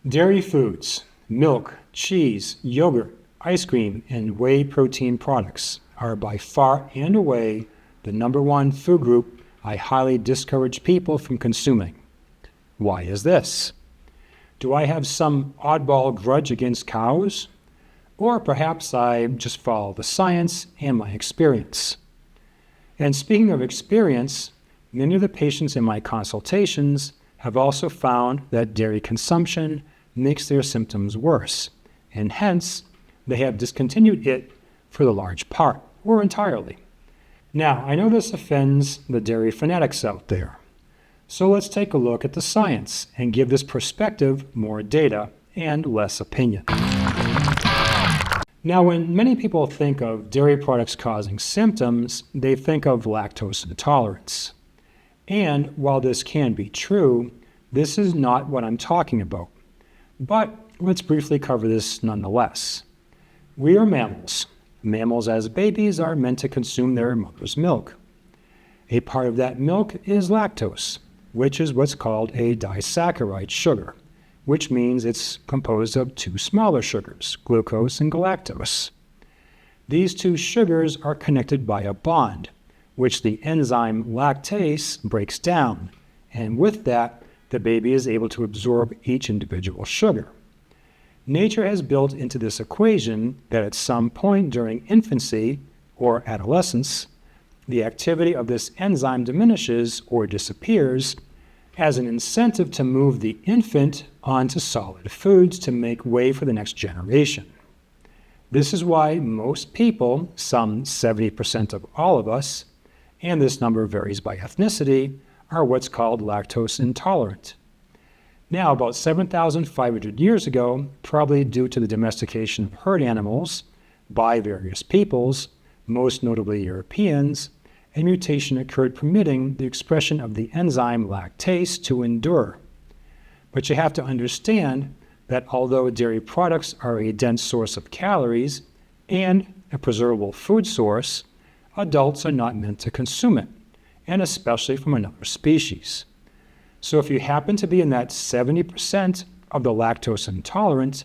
Dairy foods, milk, cheese, yogurt, ice cream, and whey protein products are by far and away the #1 food group I highly discourage people from consuming. Why is this? Do I have some oddball grudge against cows? Or perhaps I just follow the science and my experience. And speaking of experience, many of the patients in my consultations have also found that dairy consumption makes their symptoms worse, and hence they have discontinued it for the large part or entirely. Now, I know this offends the dairy fanatics out there, so let's take a look at the science and give this perspective more data and less opinion. Now, when many people think of dairy products causing symptoms, they think of lactose intolerance. And while this can be true, this is not what I'm talking about. But let's briefly cover this nonetheless. We are mammals. Mammals as babies are meant to consume their mother's milk. A part of that milk is lactose, which is what's called a disaccharide sugar, which means it's composed of two smaller sugars, glucose and galactose. These two sugars are connected by a bond, which the enzyme lactase breaks down, and with that, the baby is able to absorb each individual sugar. Nature has built into this equation that at some point during infancy or adolescence, the activity of this enzyme diminishes or disappears as an incentive to move the infant onto solid foods to make way for the next generation. This is why most people, some 70% of all of us, and this number varies by ethnicity, are what's called lactose intolerant. Now, about 7,500 years ago, probably due to the domestication of herd animals by various peoples, most notably Europeans, a mutation occurred permitting the expression of the enzyme lactase to endure. But you have to understand that although dairy products are a dense source of calories and a preservable food source, adults are not meant to consume it, and especially from another species. So if you happen to be in that 70% of the lactose intolerant,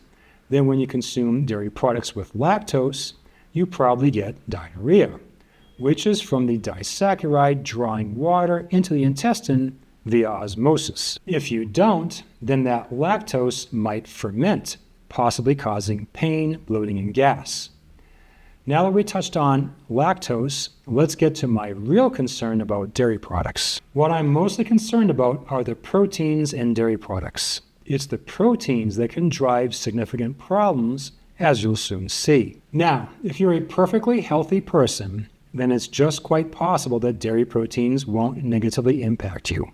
then when you consume dairy products with lactose, you probably get diarrhea, which is from the disaccharide drawing water into the intestine via osmosis. If you don't, then that lactose might ferment, possibly causing pain, bloating, and gas. Now that we touched on lactose, let's get to my real concern about dairy products. What I'm mostly concerned about are the proteins in dairy products. It's the proteins that can drive significant problems, as you'll soon see. Now, if you're a perfectly healthy person, then it's just quite possible that dairy proteins won't negatively impact you.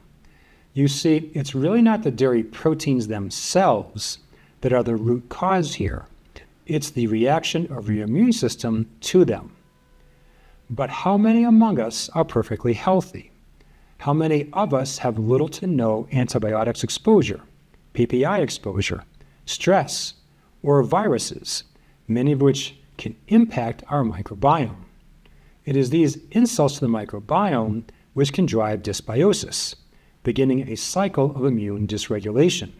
You see, it's really not the dairy proteins themselves that are the root cause here. It's the reaction of your immune system to them. But how many among us are perfectly healthy? How many of us have little to no antibiotics exposure, PPI exposure, stress, or viruses, many of which can impact our microbiome? It is these insults to the microbiome which can drive dysbiosis, beginning a cycle of immune dysregulation.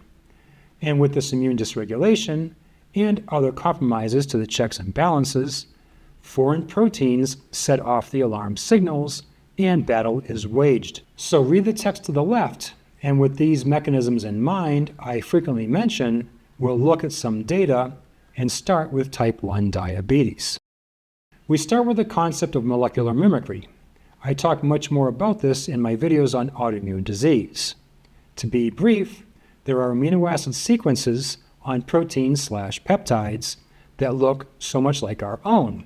And with this immune dysregulation and other compromises to the checks and balances, foreign proteins set off the alarm signals and battle is waged. So read the text to the left, and with these mechanisms in mind I frequently mention, we'll look at some data and start with type 1 diabetes. We start with the concept of molecular mimicry. I talk much more about this in my videos on autoimmune disease. To be brief, there are amino acid sequences on proteins/peptides that look so much like our own,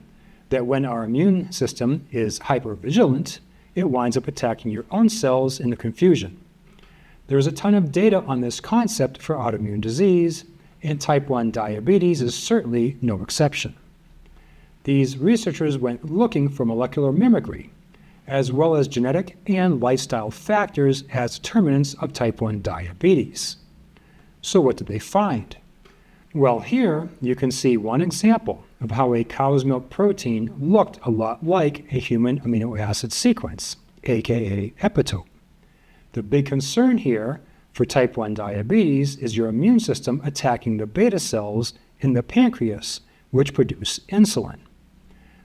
that when our immune system is hypervigilant, it winds up attacking your own cells in the confusion. There is a ton of data on this concept for autoimmune disease, and type 1 diabetes is certainly no exception. These researchers went looking for molecular mimicry, as well as genetic and lifestyle factors as determinants of type 1 diabetes. So what did they find? Well, here you can see one example of how a cow's milk protein looked a lot like a human amino acid sequence, aka epitope. The big concern here for type 1 diabetes is your immune system attacking the beta cells in the pancreas, which produce insulin.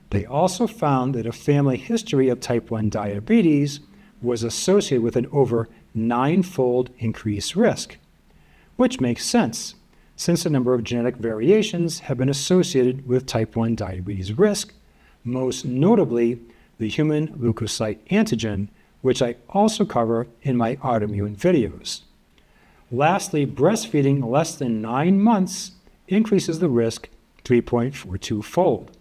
They also found that a family history of type 1 diabetes was associated with an over 9-fold increased risk, which makes sense, since a number of genetic variations have been associated with type 1 diabetes risk, most notably the human leukocyte antigen, which I also cover in my autoimmune videos. Lastly, breastfeeding less than 9 months increases the risk 3.42-fold,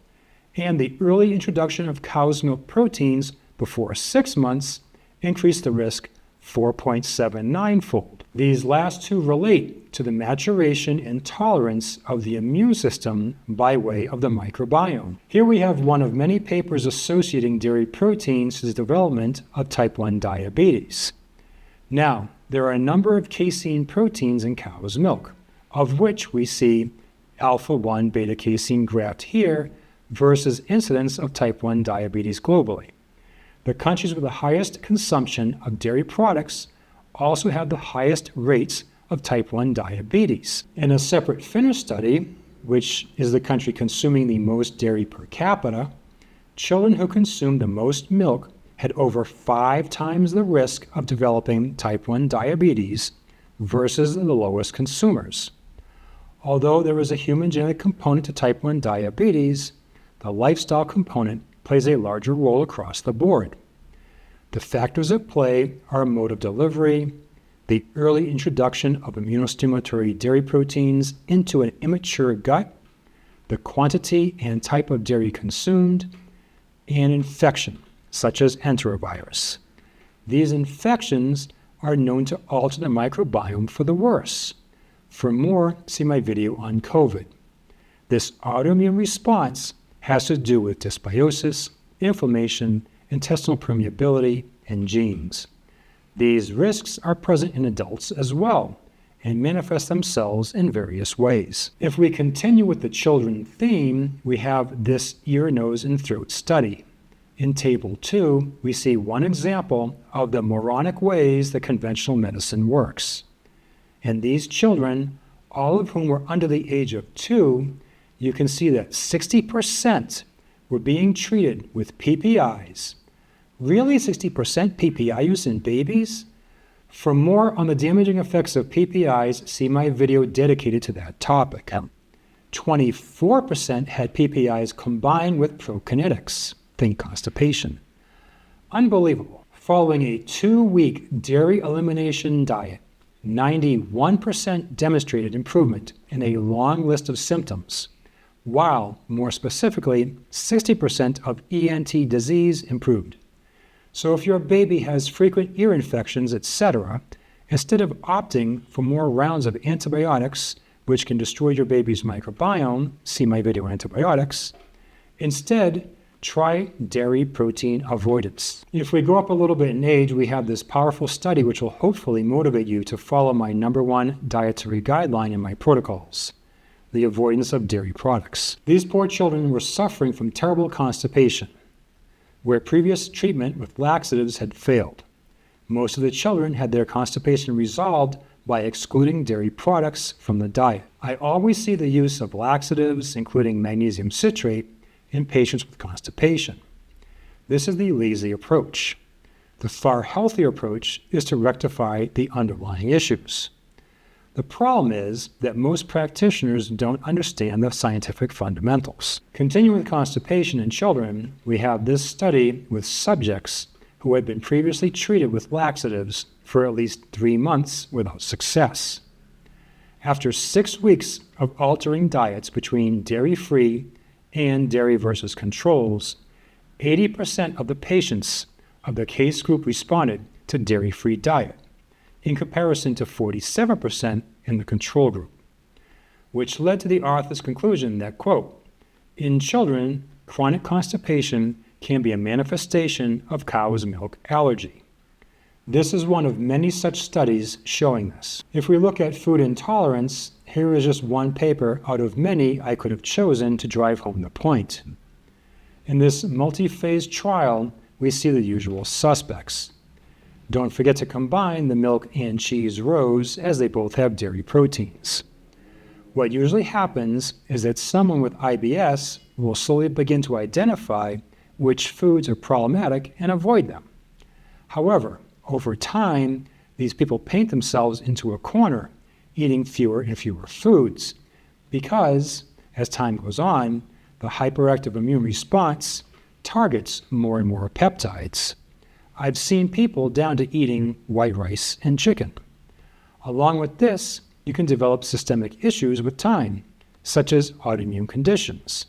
and the early introduction of cow's milk proteins before 6 months increased the risk 4.79-fold. These last two relate to the maturation and tolerance of the immune system by way of the microbiome. Here we have one of many papers associating dairy proteins to the development of type 1 diabetes. Now, there are a number of casein proteins in cow's milk, of which we see alpha-1 beta-casein graphed here versus incidence of type 1 diabetes globally. The countries with the highest consumption of dairy products also have the highest rates of type 1 diabetes. In a separate Finnish study, which is the country consuming the most dairy per capita, children who consumed the most milk had over 5 times the risk of developing type 1 diabetes versus the lowest consumers. Although there is a human genetic component to type 1 diabetes, the lifestyle component plays a larger role across the board. The factors at play are mode of delivery, the early introduction of immunostimulatory dairy proteins into an immature gut, the quantity and type of dairy consumed, and infection, such as enterovirus. These infections are known to alter the microbiome for the worse. For more, see my video on COVID. This autoimmune response has to do with dysbiosis, inflammation, intestinal permeability, and genes. These risks are present in adults as well and manifest themselves in various ways. If we continue with the children theme, we have this ear, nose, and throat study. In Table 2, we see one example of the moronic ways that conventional medicine works. In these children, all of whom were under the age of 2, you can see that 60% were being treated with PPIs. Really, 60% PPI use in babies? For more on the damaging effects of PPIs, see my video dedicated to that topic. 24% had PPIs combined with prokinetics. Think constipation. Unbelievable. Following a 2-week dairy elimination diet, 91% demonstrated improvement in a long list of symptoms, while, more specifically, 60% of ENT disease improved. So if your baby has frequent ear infections, etc., instead of opting for more rounds of antibiotics, which can destroy your baby's microbiome, see my video on antibiotics, instead, try dairy protein avoidance. If we go up a little bit in age, we have this powerful study which will hopefully motivate you to follow my #1 dietary guideline in my protocols: the avoidance of dairy products. These poor children were suffering from terrible constipation, where previous treatment with laxatives had failed. Most of the children had their constipation resolved by excluding dairy products from the diet. I always see the use of laxatives, including magnesium citrate, in patients with constipation. This is the lazy approach. The far healthier approach is to rectify the underlying issues. The problem is that most practitioners don't understand the scientific fundamentals. Continuing with constipation in children, we have this study with subjects who had been previously treated with laxatives for at least 3 months without success. After 6 weeks of altering diets between dairy-free and dairy versus controls, 80% of the patients of the case group responded to dairy-free diet, in comparison to 47% in the control group, which led to the author's conclusion that, quote, in children, chronic constipation can be a manifestation of cow's milk allergy. This is one of many such studies showing this. If we look at food intolerance, here is just one paper out of many I could have chosen to drive home the point. In this multi-phase trial, we see the usual suspects. Don't forget to combine the milk and cheese rows as they both have dairy proteins. What usually happens is that someone with IBS will slowly begin to identify which foods are problematic and avoid them. However, over time, these people paint themselves into a corner, eating fewer and fewer foods, because, as time goes on, the hyperactive immune response targets more and more peptides. I've seen people down to eating white rice and chicken. Along with this, you can develop systemic issues with time, such as autoimmune conditions.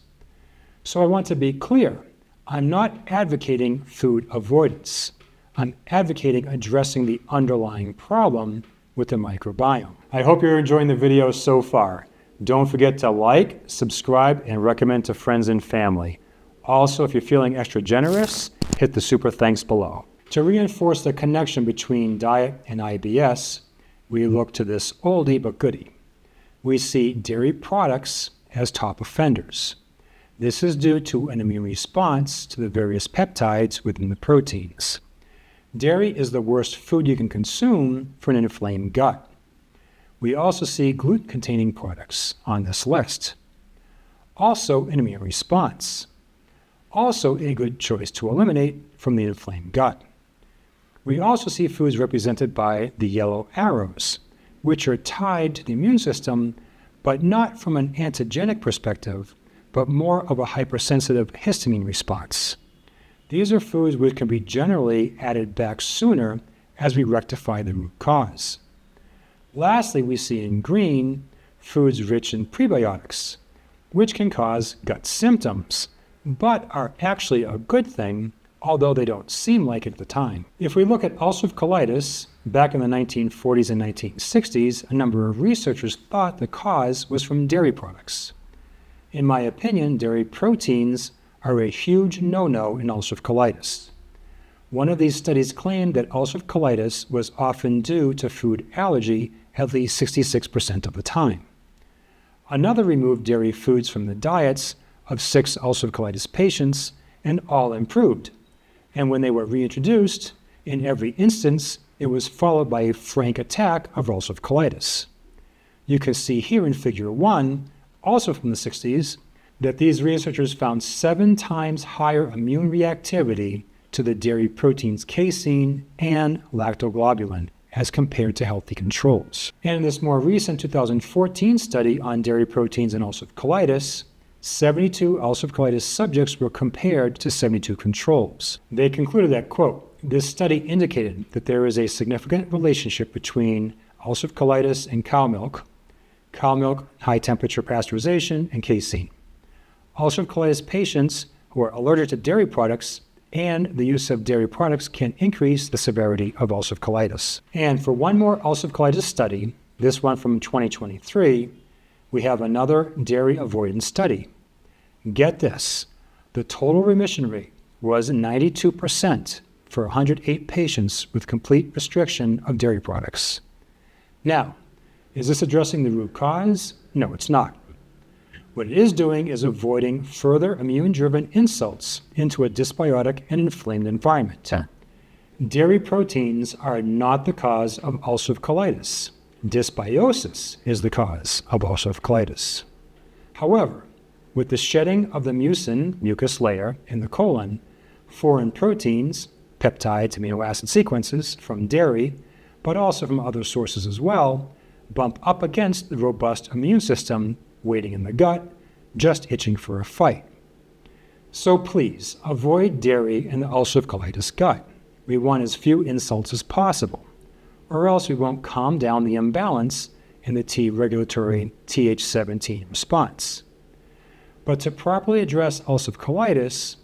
So I want to be clear, I'm not advocating food avoidance. I'm advocating addressing the underlying problem with the microbiome. I hope you're enjoying the video so far. Don't forget to like, subscribe, and recommend to friends and family. Also, if you're feeling extra generous, hit the super thanks below. To reinforce the connection between diet and IBS, we look to this oldie but goodie. We see dairy products as top offenders. This is due to an immune response to the various peptides within the proteins. Dairy is the worst food you can consume for an inflamed gut. We also see gluten-containing products on this list. Also an immune response. Also a good choice to eliminate from the inflamed gut. We also see foods represented by the yellow arrows, which are tied to the immune system, but not from an antigenic perspective, but more of a hypersensitive histamine response. These are foods which can be generally added back sooner as we rectify the root cause. Lastly, we see in green foods rich in prebiotics, which can cause gut symptoms, but are actually a good thing, although they don't seem like it at the time. If we look at ulcerative colitis, back in the 1940s and 1960s, a number of researchers thought the cause was from dairy products. In my opinion, dairy proteins are a huge no-no in ulcerative colitis. One of these studies claimed that ulcerative colitis was often due to food allergy at least 66% of the time. Another removed dairy foods from the diets of 6 ulcerative colitis patients, and all improved. And when they were reintroduced, in every instance, it was followed by a frank attack of ulcerative colitis. You can see here in figure 1, also from the 60s, that these researchers found 7 times higher immune reactivity to the dairy proteins casein and lactoglobulin as compared to healthy controls. And in this more recent 2014 study on dairy proteins and ulcerative colitis, 72 ulcerative colitis subjects were compared to 72 controls. They concluded that, quote, this study indicated that there is a significant relationship between ulcerative colitis and cow milk, high temperature pasteurization, and casein. Ulcerative colitis patients who are allergic to dairy products and the use of dairy products can increase the severity of ulcerative colitis. And for one more ulcerative colitis study, this one from 2023, we have another dairy avoidance study. Get this, the total remission rate was 92% for 108 patients with complete restriction of dairy products. Now, is this addressing the root cause? No, it's not. What it is doing is avoiding further immune-driven insults into a dysbiotic and inflamed environment. Dairy proteins are not the cause of ulcerative colitis. Dysbiosis is the cause of ulcerative colitis. However, with the shedding of the mucin, mucus layer, in the colon, foreign proteins, peptides, amino acid sequences from dairy, but also from other sources as well, bump up against the robust immune system waiting in the gut, just itching for a fight. So please, avoid dairy in the ulcerative colitis gut. We want as few insults as possible, or else we won't calm down the imbalance in the T regulatory Th17 response. But to properly address ulcerative colitis,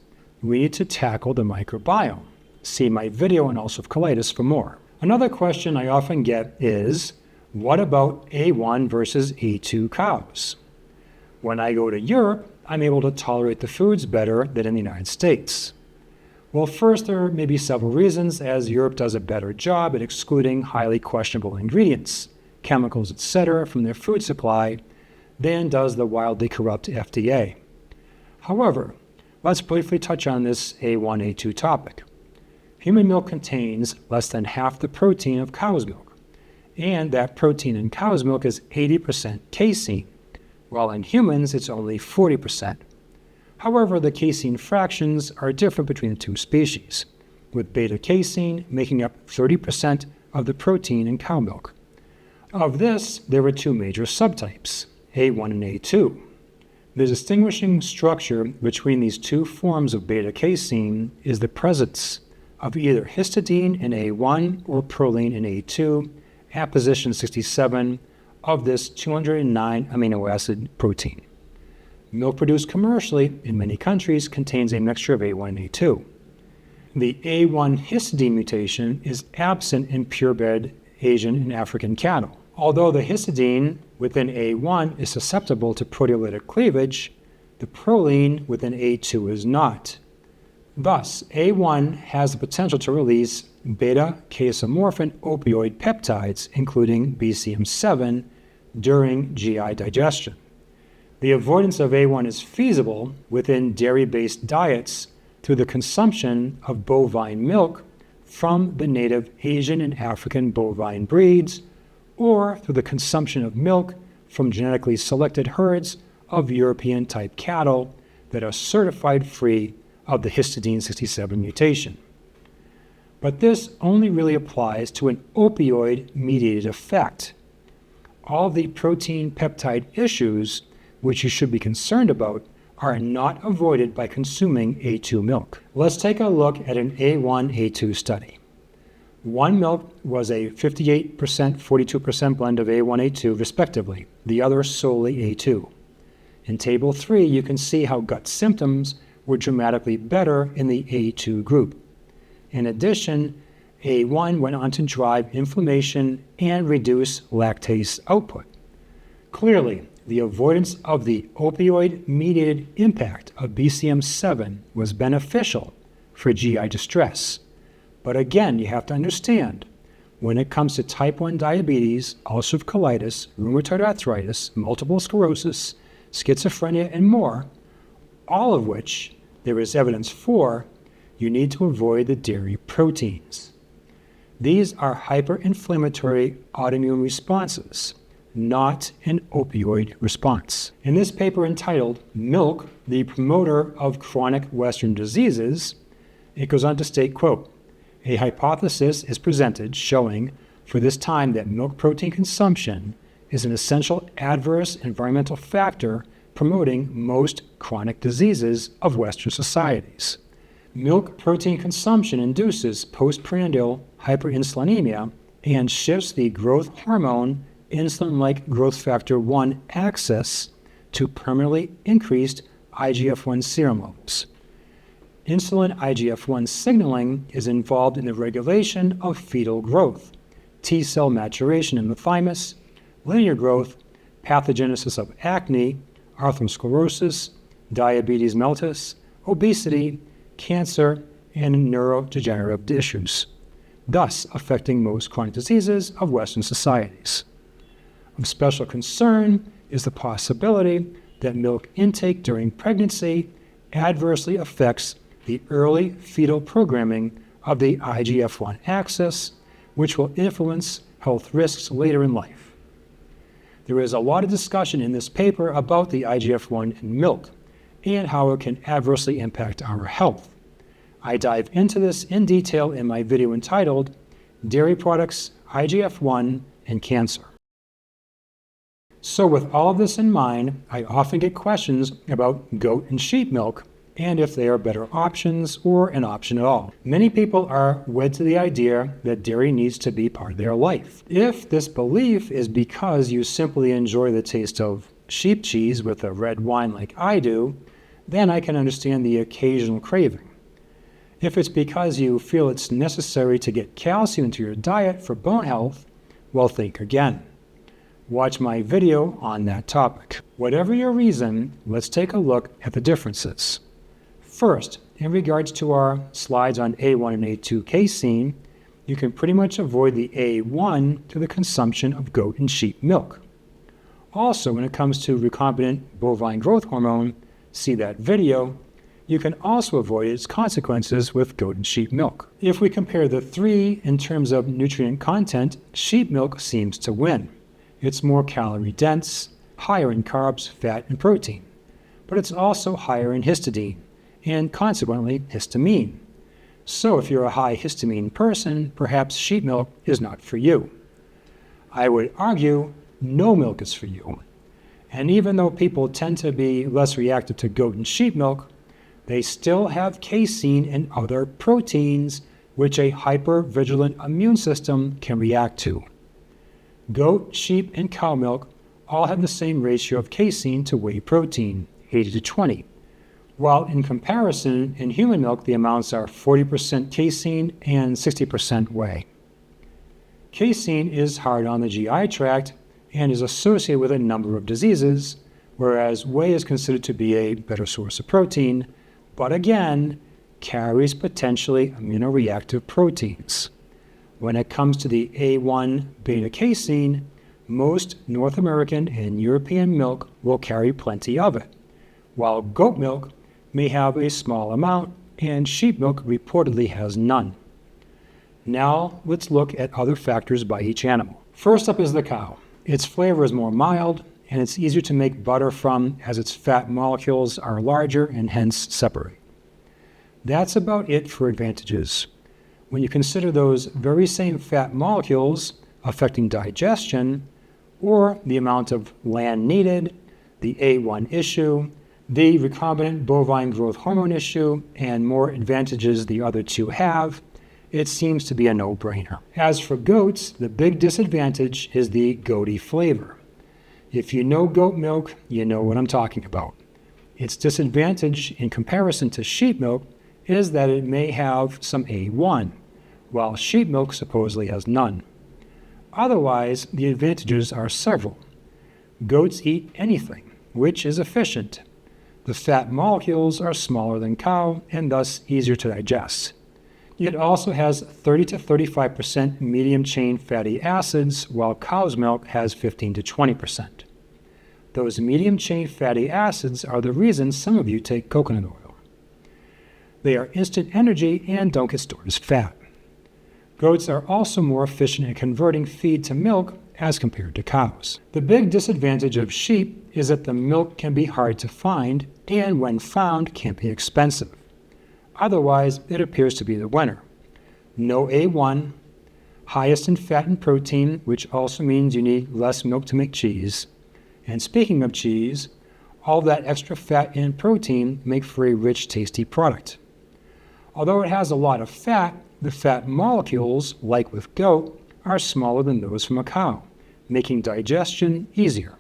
we need to tackle the microbiome. See my video on ulcerative colitis for more. Another question I often get is, what about A1 versus A2 cows? When I go to Europe, I'm able to tolerate the foods better than in the United States. Well, first, there may be several reasons, as Europe does a better job at excluding highly questionable ingredients, chemicals, etc., from their food supply than does the wildly corrupt FDA. However, let's briefly touch on this A1, A2 topic. Human milk contains less than half the protein of cow's milk, and that protein in cow's milk is 80% casein, while in humans it's only 40%. However, the casein fractions are different between the two species, with beta-casein making up 30% of the protein in cow milk. Of this, there are two major subtypes, A1 and A2. The distinguishing structure between these two forms of beta-casein is the presence of either histidine in A1 or proline in A2 at position 67 of this 209 amino acid protein. Milk produced commercially in many countries contains a mixture of A1 and A2. The A1 histidine mutation is absent in purebred Asian and African cattle. Although the histidine within A1 is susceptible to proteolytic cleavage, the proline within A2 is not. Thus, A1 has the potential to release beta-casomorphin opioid peptides, including BCM7, during GI digestion. The avoidance of A1 is feasible within dairy-based diets through the consumption of bovine milk from the native Asian and African bovine breeds, or through the consumption of milk from genetically selected herds of European-type cattle that are certified free of the histidine 67 mutation. But this only really applies to an opioid-mediated effect. All the protein peptide issues which you should be concerned about are not avoided by consuming A2 milk. Let's take a look at an A1-A2 study. One milk was a 58%, 42% blend of A1-A2 respectively, the other solely A2. In Table 3, you can see how gut symptoms were dramatically better in the A2 group. In addition, A1 went on to drive inflammation and reduce lactase output. Clearly, the avoidance of the opioid-mediated impact of BCM7 was beneficial for GI distress. But again, you have to understand, when it comes to type 1 diabetes, ulcerative colitis, rheumatoid arthritis, multiple sclerosis, schizophrenia, and more, all of which there is evidence for, you need to avoid the dairy proteins. These are hyperinflammatory autoimmune responses, not an opioid response. In this paper entitled Milk, the Promoter of Chronic Western Diseases, it goes on to state, quote, a hypothesis is presented showing for this time that milk protein consumption is an essential adverse environmental factor promoting most chronic diseases of Western societies. Milk protein consumption induces postprandial hyperinsulinemia and shifts the growth hormone insulin-like growth factor 1 axis to permanently increased IGF-1 serum levels. Insulin IGF-1 signaling is involved in the regulation of fetal growth, T-cell maturation in the thymus, linear growth, pathogenesis of acne, atherosclerosis, diabetes mellitus, obesity, cancer, and neurodegenerative issues, thus affecting most chronic diseases of Western societies. Of special concern is the possibility that milk intake during pregnancy adversely affects the early fetal programming of the IGF-1 axis, which will influence health risks later in life. There is a lot of discussion in this paper about the IGF-1 in milk and how it can adversely impact our health. I dive into this in detail in my video entitled Dairy Products, IGF-1, and Cancer. So with all of this in mind, I often get questions about goat and sheep milk and if they are better options or an option at all. Many people are wed to the idea that dairy needs to be part of their life. If this belief is because you simply enjoy the taste of sheep cheese with a red wine like I do, then I can understand the occasional craving. If it's because you feel it's necessary to get calcium into your diet for bone health, well, think again. Watch my video on that topic. Whatever your reason, let's take a look at the differences. First, in regards to our slides on A1 and A2 casein, you can pretty much avoid the A1 through the consumption of goat and sheep milk. Also, when it comes to recombinant bovine growth hormone, see that video, you can also avoid its consequences with goat and sheep milk. If we compare the three in terms of nutrient content, sheep milk seems to win. It's more calorie dense, higher in carbs, fat, and protein, but it's also higher in histidine, and consequently histamine. So if you're a high histamine person, perhaps sheep milk is not for you. I would argue no milk is for you. And even though people tend to be less reactive to goat and sheep milk, they still have casein and other proteins which a hypervigilant immune system can react to. Goat, sheep, and cow milk all have the same ratio of casein to whey protein, 80-20. While in comparison, in human milk, the amounts are 40% casein and 60% whey. Casein is hard on the GI tract and is associated with a number of diseases, whereas whey is considered to be a better source of protein, but again, carries potentially immunoreactive proteins. When it comes to the A1 beta-casein, most North American and European milk will carry plenty of it, while goat milk may have a small amount, and sheep milk reportedly has none. Now let's look at other factors by each animal. First up is the cow. Its flavor is more mild, and it's easier to make butter from as its fat molecules are larger and hence separate. That's about it for advantages. When you consider those very same fat molecules affecting digestion, or the amount of land needed, the A1 issue, the recombinant bovine growth hormone issue, and more advantages the other two have, it seems to be a no-brainer. As for goats, the big disadvantage is the goaty flavor. If you know goat milk, you know what I'm talking about. Its disadvantage in comparison to sheep milk is that it may have some A1, while sheep milk supposedly has none. Otherwise, the advantages are several. Goats eat anything, which is efficient. The fat molecules are smaller than cow and thus easier to digest. It also has 30-35% medium-chain fatty acids, while cow's milk has 15-20%. Those medium-chain fatty acids are the reason some of you take coconut oil. They are instant energy and don't get stored as fat. Goats are also more efficient at converting feed to milk as compared to cows. The big disadvantage of sheep is that the milk can be hard to find and when found can be expensive. Otherwise, it appears to be the winner. No A1, highest in fat and protein, which also means you need less milk to make cheese. And speaking of cheese, all that extra fat and protein make for a rich, tasty product. Although it has a lot of fat, the fat molecules, like with goat, are smaller than those from a cow, making digestion easier.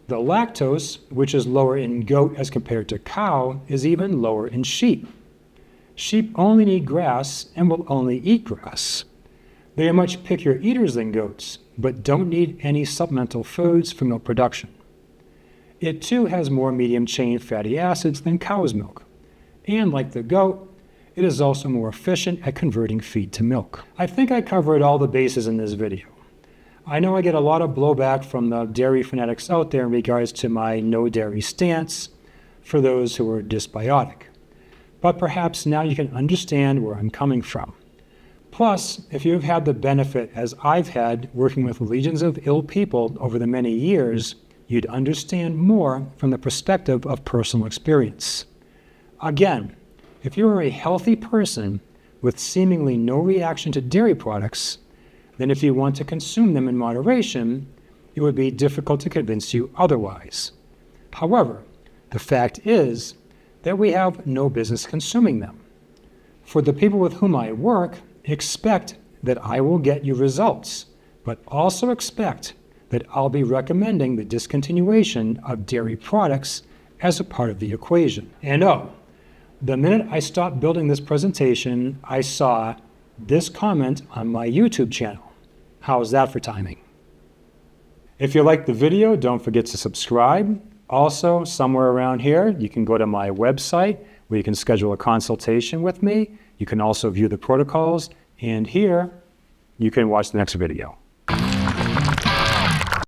The lactose, which is lower in goat as compared to cow, is even lower in sheep. Sheep only need grass and will only eat grass. They are much pickier eaters than goats, but don't need any supplemental foods for milk production. It too has more medium-chain fatty acids than cow's milk, and like the goat, it is also more efficient at converting feed to milk. I think I covered all the bases in this video. I know I get a lot of blowback from the dairy fanatics out there in regards to my no dairy stance for those who are dysbiotic. But perhaps now you can understand where I'm coming from. Plus, if you've had the benefit, as I've had, working with legions of ill people over the many years, you'd understand more from the perspective of personal experience. Again, if you are a healthy person with seemingly no reaction to dairy products, then if you want to consume them in moderation, it would be difficult to convince you otherwise. However, the fact is that we have no business consuming them. For the people with whom I work, expect that I will get you results, but also expect that I'll be recommending the discontinuation of dairy products as a part of the equation. And the minute I stopped building this presentation, I saw this comment on my YouTube channel. How's that for timing? If you liked the video, don't forget to subscribe. Also, somewhere around here, you can go to my website where you can schedule a consultation with me. You can also view the protocols, and here you can watch the next video.